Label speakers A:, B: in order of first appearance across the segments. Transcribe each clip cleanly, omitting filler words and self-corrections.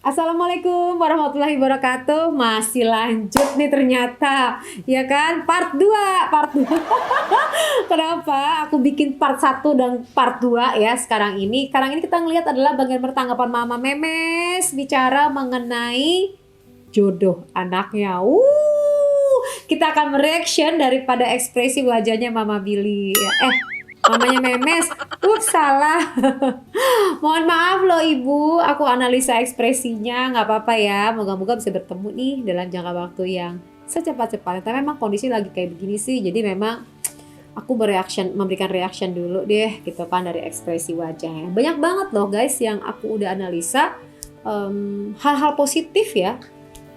A: Assalamualaikum warahmatullahi wabarakatuh. Masih lanjut nih ternyata. Ya kan? Part 2, part 2. Kenapa aku bikin part 1 dan part 2 ya sekarang ini? Sekarang ini kita ngelihat adalah bagian pertanggapan Mama Memes bicara mengenai jodoh anaknya. Kita akan mereaction daripada ekspresi wajahnya Mama Billy. Mamanya Memes. Salah. Mohon maaf loh Ibu, aku analisa ekspresinya, nggak apa-apa ya. Moga-moga bisa bertemu nih dalam jangka waktu yang secepat-cepatnya. Tapi memang kondisi lagi kayak begini sih, jadi memang aku memberikan reaction dulu deh, gitu kan, dari ekspresi wajahnya. Banyak banget loh guys yang aku udah analisa hal-hal positif ya,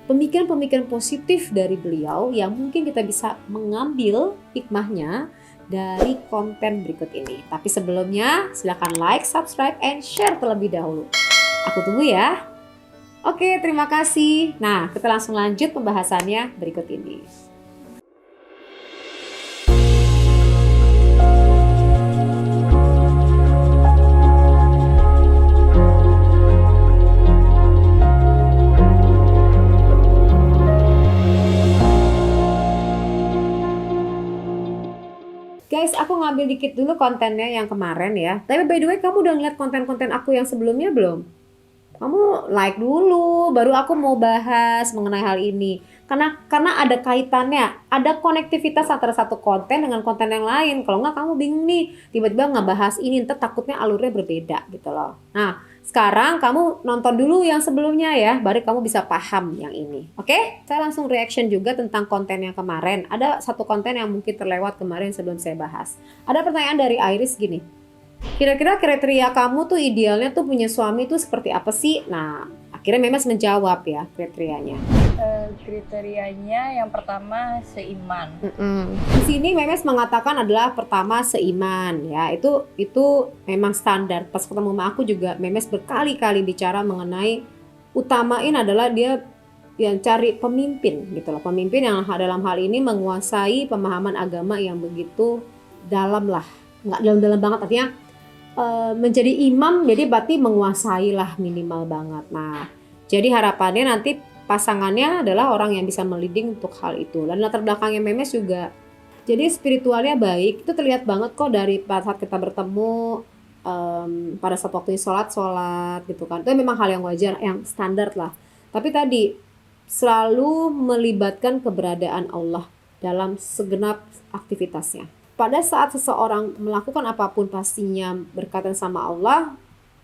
A: pemikiran-pemikiran positif dari beliau yang mungkin kita bisa mengambil hikmahnya dari konten berikut ini. Tapi sebelumnya silahkan like, subscribe, and share terlebih dahulu. Aku tunggu ya. Oke, terima kasih. Nah, kita langsung lanjut pembahasannya berikut ini. Guys, aku ngambil dikit dulu kontennya yang kemarin ya. Tapi by the way, kamu udah ngeliat konten-konten aku yang sebelumnya belum? Kamu like dulu, baru aku mau bahas mengenai hal ini. Karena ada kaitannya, ada konektivitas antara satu konten dengan konten yang lain. Kalau nggak kamu bingung nih, tiba-tiba ngebahas ini, ntar takutnya alurnya berbeda gitu loh. Nah, sekarang kamu nonton dulu yang sebelumnya ya, baru kamu bisa paham yang ini. Oke? Saya langsung reaction juga tentang konten yang kemarin. Ada satu konten yang mungkin terlewat kemarin sebelum saya bahas. Ada pertanyaan dari Iris gini. Kira-kira kriteria kamu tuh idealnya tuh punya suami tuh seperti apa sih? Nah, akhirnya Memes menjawab ya kriterianya.
B: Kriterianya yang pertama seiman.
A: Di sini Memes mengatakan adalah pertama seiman ya. Itu memang standar. Pas ketemu sama aku juga Memes berkali-kali bicara mengenai utamain adalah dia yang cari pemimpin gitu loh. Pemimpin yang dalam hal ini menguasai pemahaman agama yang begitu dalam lah. Nggak dalam-dalam banget, artinya menjadi imam, jadi berarti menguasai lah minimal banget. Nah, jadi harapannya nanti pasangannya adalah orang yang bisa meliding untuk hal itu. Dan latar belakangnya Memes juga, jadi spiritualnya baik. Itu terlihat banget kok dari saat kita bertemu, pada saat waktu sholat gitu kan. Itu memang hal yang wajar, yang standar lah. Tapi tadi selalu melibatkan keberadaan Allah dalam segenap aktivitasnya. Pada saat seseorang melakukan apapun pastinya berkaitan sama Allah,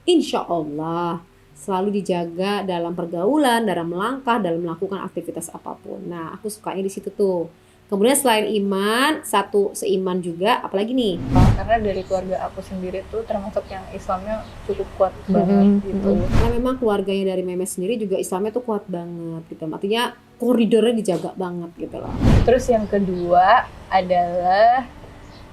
A: insya Allah selalu dijaga dalam pergaulan, dalam melangkah, dalam melakukan aktivitas apapun. Nah, aku sukanya di situ tuh. Kemudian selain iman, satu seiman juga, apalagi nih?
B: Karena dari keluarga aku sendiri tuh termasuk yang Islamnya cukup kuat banget gitu.
A: Nah, memang keluarganya dari Memes sendiri juga Islamnya tuh kuat banget gitu. Artinya koridornya dijaga banget gitu loh.
B: Terus yang kedua adalah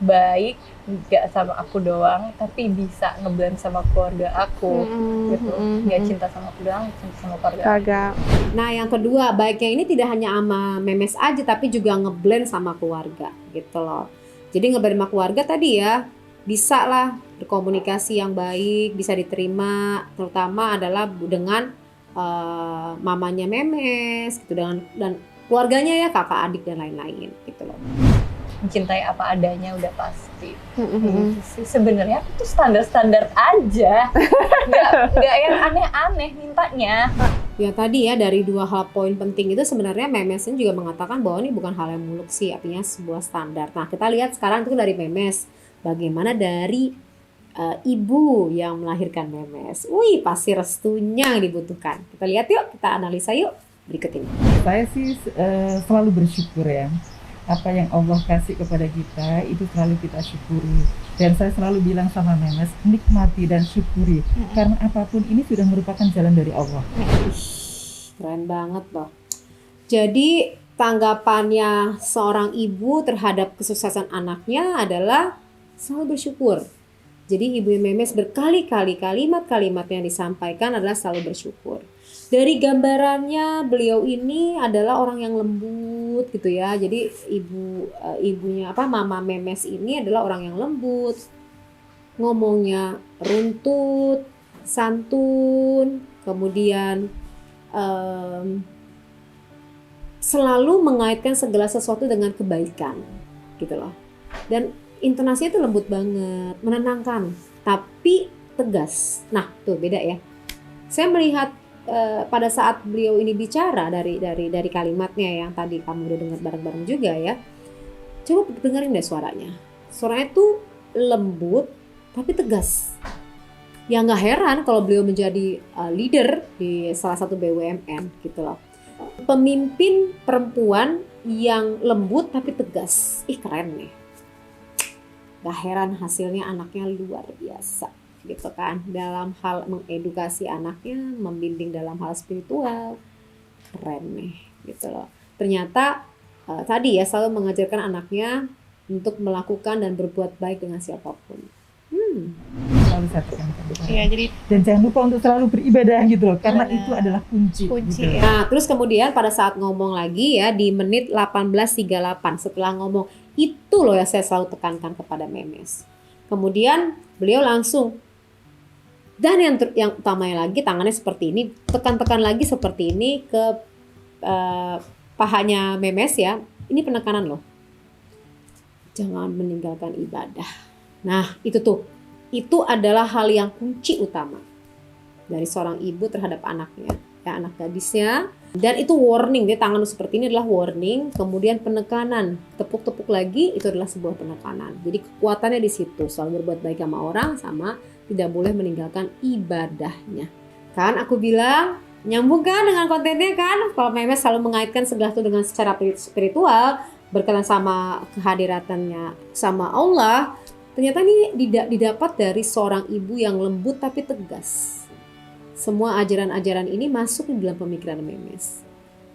B: baik gak sama aku doang, tapi bisa ngeblend sama keluarga aku gitu. Gak cinta sama aku doang, cinta sama keluarga aku.
A: Nah, yang kedua, baiknya ini tidak hanya sama Memes aja, tapi juga ngeblend sama keluarga gitu loh. Jadi ngeblend sama keluarga tadi ya, bisa lah berkomunikasi yang baik, bisa diterima, terutama adalah dengan mamanya Memes gitu, dan keluarganya ya, kakak adik dan lain-lain gitu loh.
B: Mencintai apa adanya udah pasti. Sebenarnya aku tuh standar-standar aja, nggak yang aneh-aneh mintanya.
A: Ya tadi ya, dari dua hal poin penting itu sebenarnya Memes ini juga mengatakan bahwa ini bukan hal yang muluk sih, artinya sebuah standar. Nah, kita lihat sekarang itu dari Memes, bagaimana dari ibu yang melahirkan Memes. Wih, pasti restunya yang dibutuhkan. Kita lihat yuk, kita analisa yuk berikut ini.
C: Saya sih selalu bersyukur ya. Apa yang Allah kasih kepada kita itu selalu kita syukuri. Dan saya selalu bilang sama Memes, nikmati dan syukuri. Karena apapun ini sudah merupakan jalan dari Allah.
A: Keren banget loh. Jadi tanggapannya seorang ibu terhadap kesuksesan anaknya adalah selalu bersyukur. Jadi ibu Memes berkali-kali kalimat-kalimat yang disampaikan adalah selalu bersyukur. Dari gambarannya beliau ini adalah orang yang lembut gitu ya. Jadi ibunya Mama Memes ini adalah orang yang lembut. Ngomongnya runtut, santun, kemudian selalu mengaitkan segala sesuatu dengan kebaikan gitu loh. Dan intonasinya itu lembut banget, menenangkan, tapi tegas. Nah, tuh beda ya. Saya melihat pada saat beliau ini bicara dari kalimatnya yang tadi kamu udah dengar bareng-bareng juga ya. Coba dengerin deh suaranya. Suaranya tuh lembut tapi tegas. Ya nggak heran kalau beliau menjadi leader di salah satu BUMN gitu loh. Pemimpin perempuan yang lembut tapi tegas. Ih, keren nih. Gak heran hasilnya anaknya luar biasa gitu kan. Dalam hal mengedukasi anaknya, membimbing dalam hal spiritual. Keren nih gitu loh. Ternyata tadi ya selalu mengajarkan anaknya untuk melakukan dan berbuat baik dengan siapapun.
C: Selalu saya tekankan.
B: Iya, jadi
C: Dan jangan lupa untuk selalu beribadah gitu loh, karena
B: Benar.
C: itu adalah kunci.
B: Kunci,
C: gitu.
B: ya.
A: Nah, terus kemudian pada saat ngomong lagi ya di menit 18.38 setelah ngomong itu loh ya saya selalu tekankan kepada Memes. Kemudian beliau langsung dan yang utamanya lagi tangannya seperti ini, tekan-tekan lagi seperti ini ke pahanya Memes ya. Ini penekanan loh. Jangan meninggalkan ibadah. Nah, itu tuh. Itu adalah hal yang kunci utama dari seorang ibu terhadap anaknya, ya, anak gadisnya. Dan itu warning, dia tangan seperti ini adalah warning. Kemudian penekanan, tepuk-tepuk lagi itu adalah sebuah penekanan. Jadi kekuatannya di situ, selalu berbuat baik sama orang, sama tidak boleh meninggalkan ibadahnya. Kan aku bilang nyambung kan dengan kontennya kan? Kalau Memes selalu mengaitkan segala itu dengan secara spiritual, berkaitan sama kehadirannya sama Allah. Ternyata ini didapat dari seorang ibu yang lembut tapi tegas. Semua ajaran-ajaran ini masuk di dalam pemikiran Memes.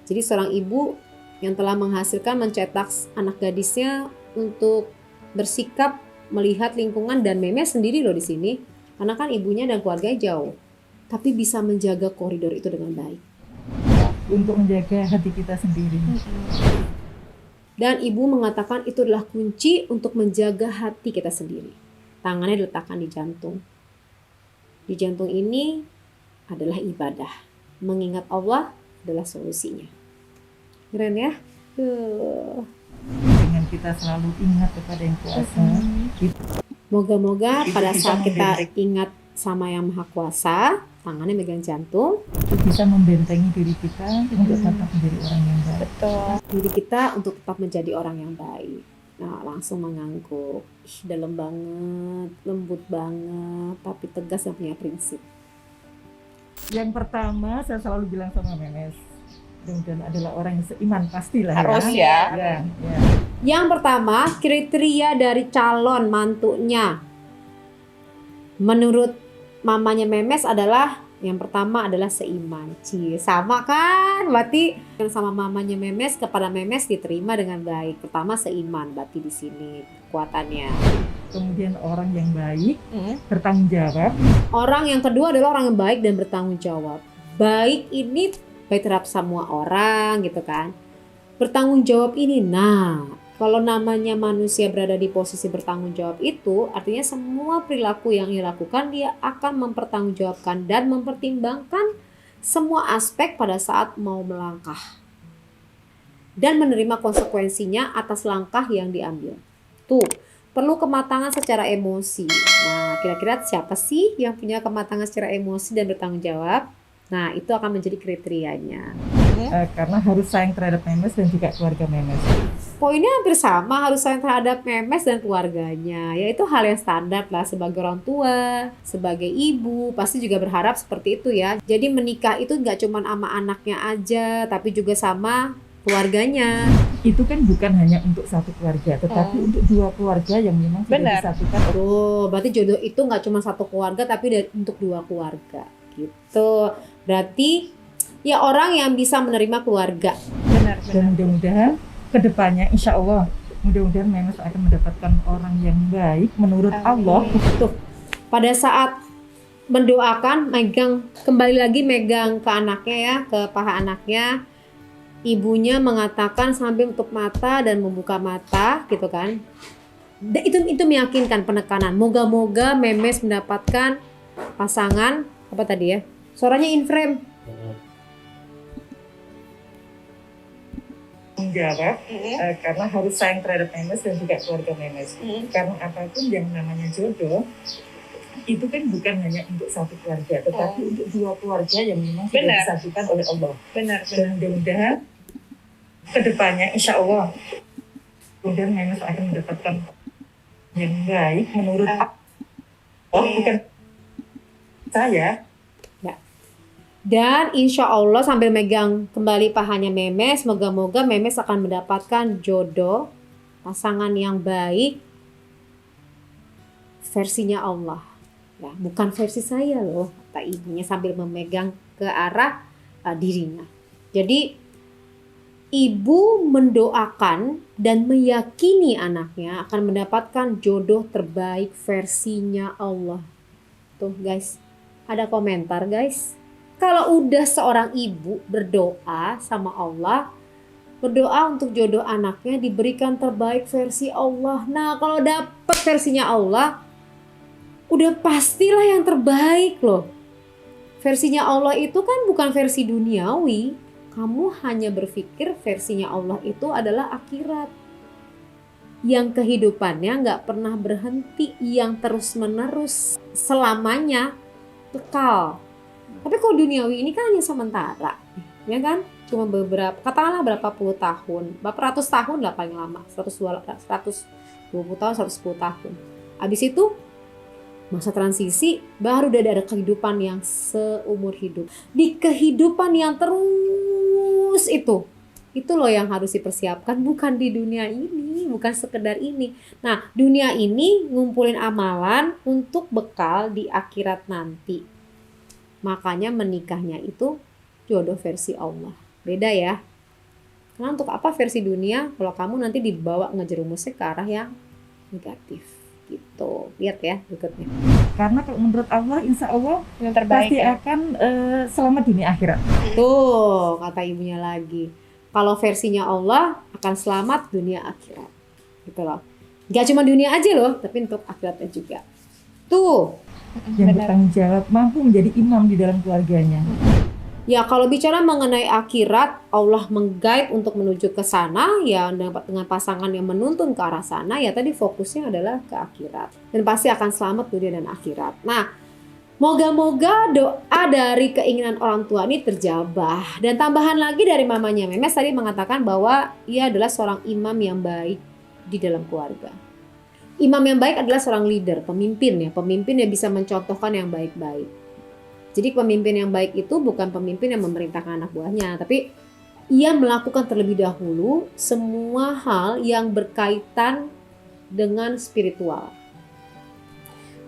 A: Jadi seorang ibu yang telah menghasilkan mencetak anak gadisnya untuk bersikap melihat lingkungan dan Memes sendiri loh di sini. Karena kan ibunya dan keluarganya jauh. Tapi bisa menjaga koridor itu dengan baik.
C: Untuk menjaga hati kita sendiri.
A: Dan ibu mengatakan itu adalah kunci untuk menjaga hati kita sendiri. Tangannya diletakkan di jantung. Di jantung ini adalah ibadah. Mengingat Allah adalah solusinya. Keren ya?
C: Dengan kita selalu ingat kepada yang kuasa.
A: Moga-moga
C: Itu
A: pada
C: bisa
A: saat kita
C: membentengi.
A: ingat sama yang Maha Kuasa, tangannya megang jantung,
C: Itu bisa membentengi diri kita untuk tetap menjadi orang yang baik.
B: betul.
A: diri kita untuk tetap menjadi orang yang baik. Nah, langsung mengangguk. Ih, dalam banget, lembut banget, tapi tegas dan punya prinsip.
C: Yang pertama saya selalu bilang sama Memes, mudah-mudahan adalah orang yang seiman pastilah
B: Harus
C: ya.
B: ya.
C: Ya.
A: Yang pertama, kriteria dari calon mantunya. Menurut mamanya Memes adalah yang pertama adalah seiman. Cie, sama kan? Berarti yang sama mamanya Memes kepada Memes diterima dengan baik. Pertama seiman, berarti di sini kekuatannya.
C: Kemudian orang yang baik, bertanggung jawab.
A: Orang yang kedua adalah orang yang baik dan bertanggung jawab. Baik ini baik terhadap semua orang gitu kan. Bertanggung jawab ini, nah kalau namanya manusia berada di posisi bertanggung jawab itu artinya semua perilaku yang dilakukan dia akan mempertanggungjawabkan dan mempertimbangkan semua aspek pada saat mau melangkah dan menerima konsekuensinya atas langkah yang diambil. Tuh, perlu kematangan secara emosi. Nah, kira-kira siapa sih yang punya kematangan secara emosi dan bertanggung jawab? Nah, itu akan menjadi kriterianya.
C: Karena harus sayang terhadap Memes dan juga keluarga Memes.
A: Poinnya hampir sama, harus sayang terhadap Memes dan keluarganya. Ya itu hal yang standar lah sebagai orang tua, sebagai ibu, pasti juga berharap seperti itu ya. Jadi menikah itu nggak cuma sama anaknya aja, tapi juga sama keluarganya.
C: Itu kan bukan hanya untuk satu keluarga, tetapi untuk dua keluarga yang memang sudah
B: Benar.
C: disatukan.
A: Tuh, berarti jodoh itu nggak cuma satu keluarga, tapi untuk dua keluarga. Gitu. Berarti ya orang yang bisa menerima keluarga.
B: Benar,
C: Dan mudah-mudahan kedepannya, insya Allah, mudah-mudahan Memes akan mendapatkan orang yang baik menurut
B: Amin.
C: Allah.
A: Tuh, pada saat mendoakan, kembali lagi megang ke anaknya ya, ke paha anaknya. Ibunya mengatakan sambil menutup mata dan membuka mata, gitu kan. Itu meyakinkan penekanan. Moga-moga Memes mendapatkan pasangan apa tadi ya? Suaranya in frame.
C: menjawab karena harus sayang terhadap Memes dan juga keluarga Memes. Karena apapun yang namanya jodoh itu kan bukan hanya untuk satu keluarga, tetapi untuk dua keluarga yang memang sudah disatukan oleh Allah.
B: Benar.
C: Dan mudah-mudahan kedepannya insya Allah kemudian Memes akan mendapatkan yang baik menurut Allah, bukan saya.
A: Dan insya Allah sambil megang kembali pahanya Memes, moga-moga Memes akan mendapatkan jodoh, pasangan yang baik, versinya Allah. Ya, bukan versi saya loh, kata ibunya sambil memegang ke arah dirinya. Jadi ibu mendoakan dan meyakini anaknya akan mendapatkan jodoh terbaik versinya Allah. Tuh guys, ada komentar guys. Kalau udah seorang ibu berdoa sama Allah, berdoa untuk jodoh anaknya diberikan terbaik versi Allah. Nah, kalau dapet versinya Allah, udah pastilah yang terbaik loh. Versinya Allah itu kan bukan versi duniawi. Kamu hanya berpikir versinya Allah itu adalah akhirat. Yang kehidupannya gak pernah berhenti, yang terus-menerus, selamanya kekal. Tapi kalau duniawi ini kan hanya sementara, ya kan? Cuma beberapa, katakanlah berapa puluh tahun, berapa ratus tahun lah paling lama, 120 tahun, 110 tahun. Habis itu masa transisi baru udah ada kehidupan yang seumur hidup. Di kehidupan yang terus itu loh yang harus dipersiapkan, bukan di dunia ini, bukan sekedar ini. Nah, dunia ini ngumpulin amalan untuk bekal di akhirat nanti. Makanya menikahnya itu jodoh versi Allah. Beda ya. Karena untuk apa versi dunia kalau kamu nanti dibawa ngejerumusnya ke arah yang negatif gitu. Lihat ya berikutnya.
C: Karena kalau menurut Allah insya Allah
B: Yang terbaik
C: pasti akan selamat dunia akhirat.
A: Tuh kata ibunya lagi. Kalau versinya Allah akan selamat dunia akhirat. Gitu loh. Gak cuma dunia aja loh, tapi untuk akhiratnya juga. Tuh.
C: Yang bertanggung jawab, mampu menjadi imam di dalam keluarganya.
A: Ya kalau bicara mengenai akhirat, Allah meng-guide untuk menuju ke sana, ya dengan pasangan yang menuntun ke arah sana, ya tadi fokusnya adalah ke akhirat. Dan pasti akan selamat dunia dan akhirat. Nah, moga-moga doa dari keinginan orang tua ini terjabah. Dan tambahan lagi dari mamanya Memes tadi mengatakan bahwa ia adalah seorang imam yang baik di dalam keluarga. Imam yang baik adalah seorang leader, pemimpin yang bisa mencontohkan yang baik-baik. Jadi pemimpin yang baik itu bukan pemimpin yang memerintahkan anak buahnya, tapi ia melakukan terlebih dahulu semua hal yang berkaitan dengan spiritual.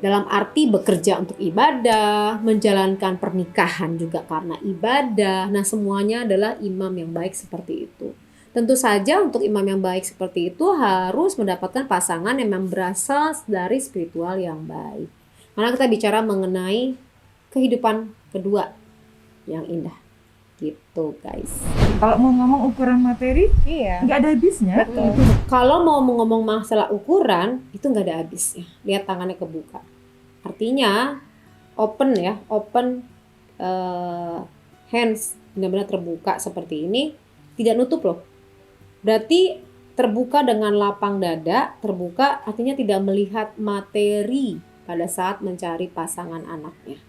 A: Dalam arti bekerja untuk ibadah, menjalankan pernikahan juga karena ibadah. Nah, semuanya adalah imam yang baik seperti itu. Tentu saja untuk imam yang baik seperti itu harus mendapatkan pasangan yang memang berasal dari spiritual yang baik. Karena kita bicara mengenai kehidupan kedua yang indah. Gitu guys.
C: Kalau mau ngomong ukuran materi, nggak ada habisnya.
B: Betul.
A: Kalau mau ngomong masalah ukuran, itu nggak ada habisnya. Lihat tangannya kebuka. Artinya open ya, open hands, benar-benar terbuka seperti ini, tidak nutup loh. Berarti terbuka dengan lapang dada, terbuka artinya tidak melihat materi pada saat mencari pasangan anaknya.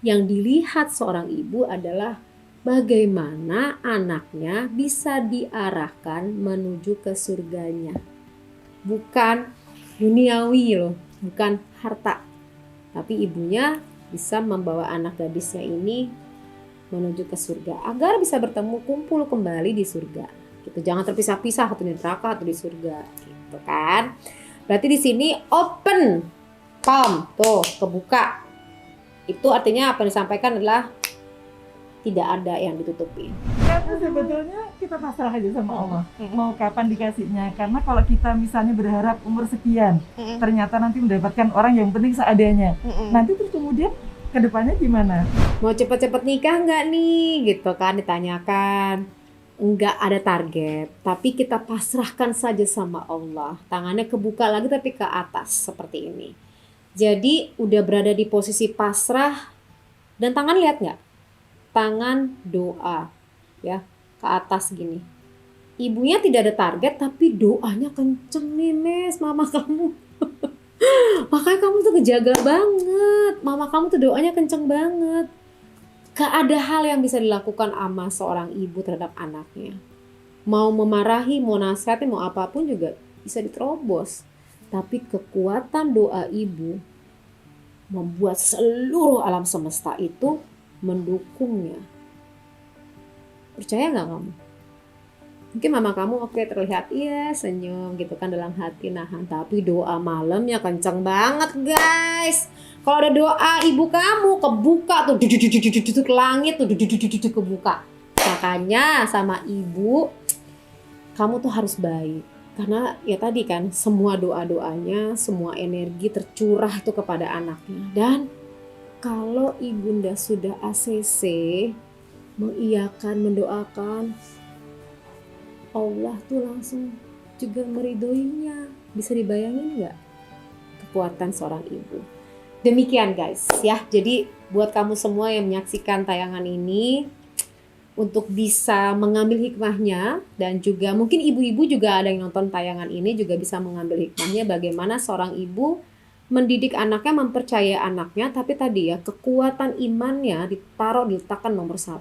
A: Yang dilihat seorang ibu adalah bagaimana anaknya bisa diarahkan menuju ke surganya. Bukan duniawi loh, bukan harta. Tapi ibunya bisa membawa anak gadisnya ini menuju ke surga agar bisa bertemu kumpul kembali di surga. Gitu. Jangan terpisah-pisah atau di neraka atau di surga, gitu kan? Berarti di sini open, palm, tuh kebuka. Itu artinya apa yang disampaikan adalah tidak ada yang ditutupi.
C: Karena sebetulnya kita pasrah aja sama Allah. Mau kapan dikasihnya? Karena kalau kita misalnya berharap umur sekian, ternyata nanti mendapatkan orang yang penting seadanya. Nanti terus kemudian kedepannya gimana?
A: Mau cepet-cepet nikah nggak nih? Gitu kan ditanyakan. Nggak ada target, tapi kita pasrahkan saja sama Allah. Tangannya kebuka lagi tapi ke atas seperti ini. Jadi udah berada di posisi pasrah dan tangan lihat nggak? Tangan doa ya ke atas gini. ibunya tidak ada target tapi doanya kenceng nih Mes, mama kamu. Makanya kamu tuh kejaga banget. Mama kamu tuh doanya kenceng banget. Gak ada hal yang bisa dilakukan sama seorang ibu terhadap anaknya. Mau memarahi, mau nasihatin, mau apapun juga bisa diterobos. Tapi kekuatan doa ibu membuat seluruh alam semesta itu mendukungnya. Percaya gak kamu? Mungkin mama kamu oke terlihat iya senyum gitu kan dalam hati nahan. Tapi doa malamnya kenceng banget guys. Kalau ada doa ibu kamu kebuka tuh ke langit tuh kebuka. Makanya sama ibu kamu tuh harus baik. Karena ya tadi kan semua doa-doanya, semua energi tercurah tuh kepada anaknya. Dan kalau ibunda sudah ACC, mengiyakan, mendoakan, Allah tuh langsung juga meridhoinya. Bisa dibayangin nggak kekuatan seorang ibu? Demikian guys ya. Jadi buat kamu semua yang menyaksikan tayangan ini, untuk bisa mengambil hikmahnya, dan juga mungkin ibu-ibu juga ada yang nonton tayangan ini juga bisa mengambil hikmahnya bagaimana seorang ibu mendidik anaknya, mempercayai anaknya, tapi tadi ya kekuatan imannya diletakkan nomor 1.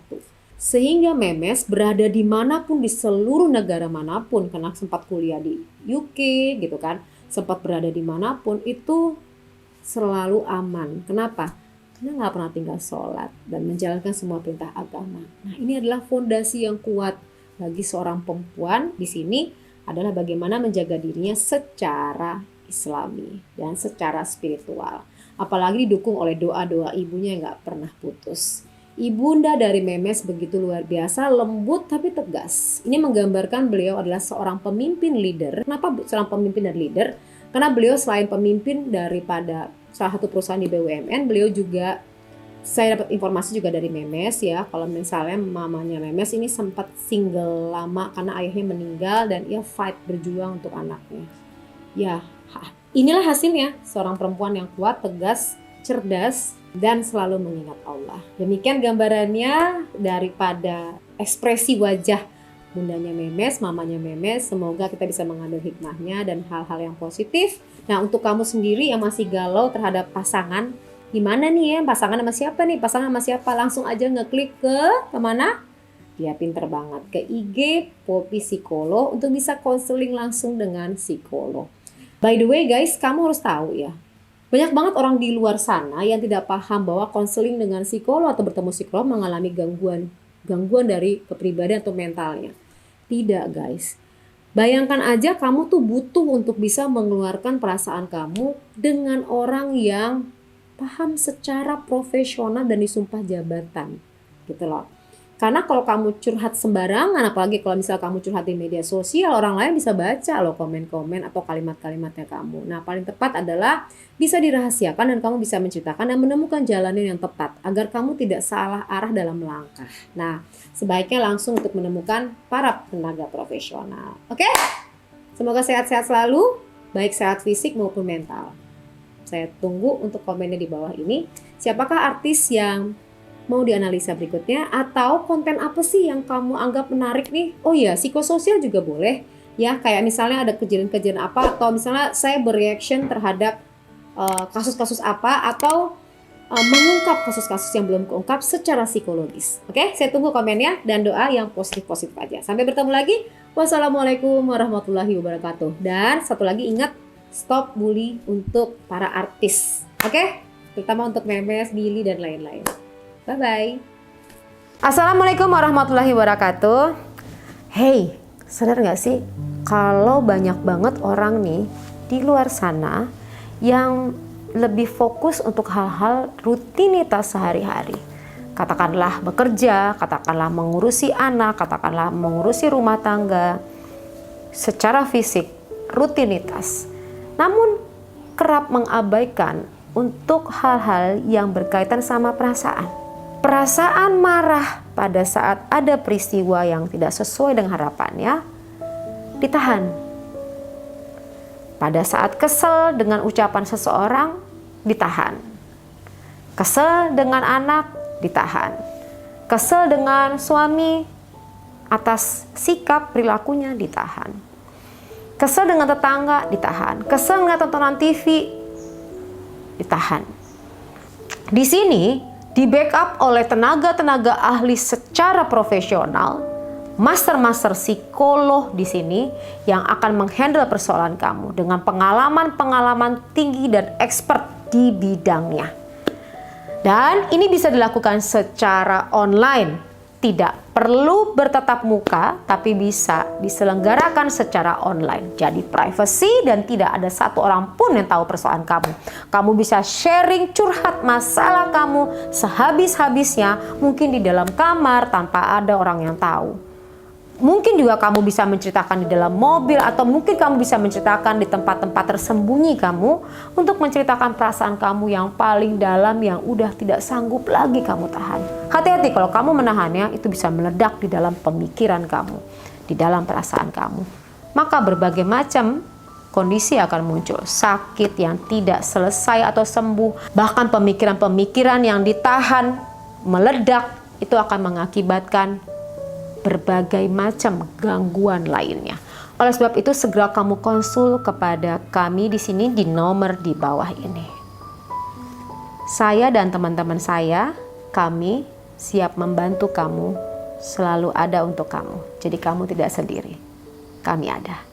A: Sehingga Memes berada dimanapun di seluruh negara manapun, karena sempat kuliah di UK gitu kan, sempat berada dimanapun itu selalu aman. Kenapa? Karena nggak pernah tinggal sholat dan menjalankan semua perintah agama. Nah ini adalah fondasi yang kuat bagi seorang perempuan di sini adalah bagaimana menjaga dirinya secara Islami dan secara spiritual. Apalagi didukung oleh doa-doa ibunya yang nggak pernah putus. Ibunda dari Memes begitu luar biasa, lembut tapi tegas. Ini menggambarkan beliau adalah seorang pemimpin leader. Kenapa seorang pemimpin dan leader? Karena beliau selain pemimpin daripada salah satu perusahaan di BUMN, beliau juga, saya dapat informasi juga dari Memes ya, kalau misalnya mamanya Memes ini sempat single lama karena ayahnya meninggal dan ia fight berjuang untuk anaknya. Ya, inilah hasilnya seorang perempuan yang kuat, tegas, cerdas, dan selalu mengingat Allah. Demikian gambarannya daripada ekspresi wajah bundanya Memes, mamanya Memes. Semoga kita bisa mengambil hikmahnya dan hal-hal yang positif. Nah untuk kamu sendiri yang masih galau terhadap pasangan, gimana nih ya, pasangan sama siapa nih, pasangan sama siapa, langsung aja ngeklik ke mana? Dia pinter banget, ke IG Poppy Psikolog untuk bisa konseling langsung dengan psikolog. By the way guys, kamu harus tahu ya, banyak banget orang di luar sana yang tidak paham bahwa konseling dengan psikolog atau bertemu psikolog mengalami gangguan dari kepribadian atau mentalnya. Tidak guys. Bayangkan aja kamu tuh butuh untuk bisa mengeluarkan perasaan kamu dengan orang yang paham secara profesional dan disumpah jabatan. Gitu loh. Karena kalau kamu curhat sembarangan, apalagi kalau misal kamu curhat di media sosial, orang lain bisa baca loh komen-komen atau kalimat-kalimatnya kamu. Nah paling tepat adalah bisa dirahasiakan dan kamu bisa menceritakan dan menemukan jalannya yang tepat agar kamu tidak salah arah dalam melangkah. Nah sebaiknya langsung untuk menemukan para tenaga profesional. Oke? Semoga sehat-sehat selalu, baik sehat fisik maupun mental. Saya tunggu untuk komennya di bawah ini. Siapakah artis yang mau dianalisa berikutnya, atau konten apa sih yang kamu anggap menarik nih? Oh iya, psikososial juga boleh ya, kayak misalnya ada kejadian-kejadian apa, atau misalnya saya bereaction terhadap kasus-kasus apa, atau mengungkap kasus-kasus yang belum keungkap secara psikologis. Oke, saya tunggu komennya dan doa yang positif-positif aja. Sampai bertemu lagi. Wassalamualaikum warahmatullahi wabarakatuh. Dan satu lagi ingat, stop bully untuk para artis. Oke, terutama untuk Memes, Billy dan lain-lain. Bye-bye. Assalamualaikum warahmatullahi wabarakatuh. Hey, sadar gak sih kalau banyak banget orang nih di luar sana yang lebih fokus untuk hal-hal rutinitas sehari-hari. Katakanlah bekerja, katakanlah mengurusi anak, katakanlah mengurusi rumah tangga secara fisik, rutinitas. Namun kerap mengabaikan untuk hal-hal yang berkaitan sama perasaan. Perasaan marah pada saat ada peristiwa yang tidak sesuai dengan harapannya ditahan. Pada saat kesel dengan ucapan seseorang ditahan. Kesel dengan anak ditahan. Kesel dengan suami atas sikap perilakunya ditahan. Kesel dengan tetangga ditahan. Kesel dengan tontonan TV ditahan. Di sini di backup oleh tenaga-tenaga ahli secara profesional, master-master psikolog di sini yang akan menghandle persoalan kamu dengan pengalaman-pengalaman tinggi dan expert di bidangnya. Dan ini bisa dilakukan secara online. Tidak perlu bertatap muka, tapi bisa diselenggarakan secara online. Jadi privacy dan tidak ada satu orang pun yang tahu persoalan kamu. Kamu bisa sharing, curhat masalah kamu sehabis-habisnya, mungkin di dalam kamar tanpa ada orang yang tahu. Mungkin juga kamu bisa menceritakan di dalam mobil, atau mungkin kamu bisa menceritakan di tempat-tempat tersembunyi kamu untuk menceritakan perasaan kamu yang paling dalam yang udah tidak sanggup lagi kamu tahan. Hati-hati kalau kamu menahannya, itu bisa meledak di dalam pemikiran kamu, di dalam perasaan kamu. Maka berbagai macam kondisi akan muncul, sakit yang tidak selesai atau sembuh, bahkan pemikiran-pemikiran yang ditahan meledak, itu akan mengakibatkan berbagai macam gangguan lainnya. Oleh sebab itu segera kamu konsul kepada kami di sini di nomor di bawah ini. Saya dan teman-teman saya, kami siap membantu kamu, selalu ada untuk kamu. Jadi kamu tidak sendiri. Kami ada.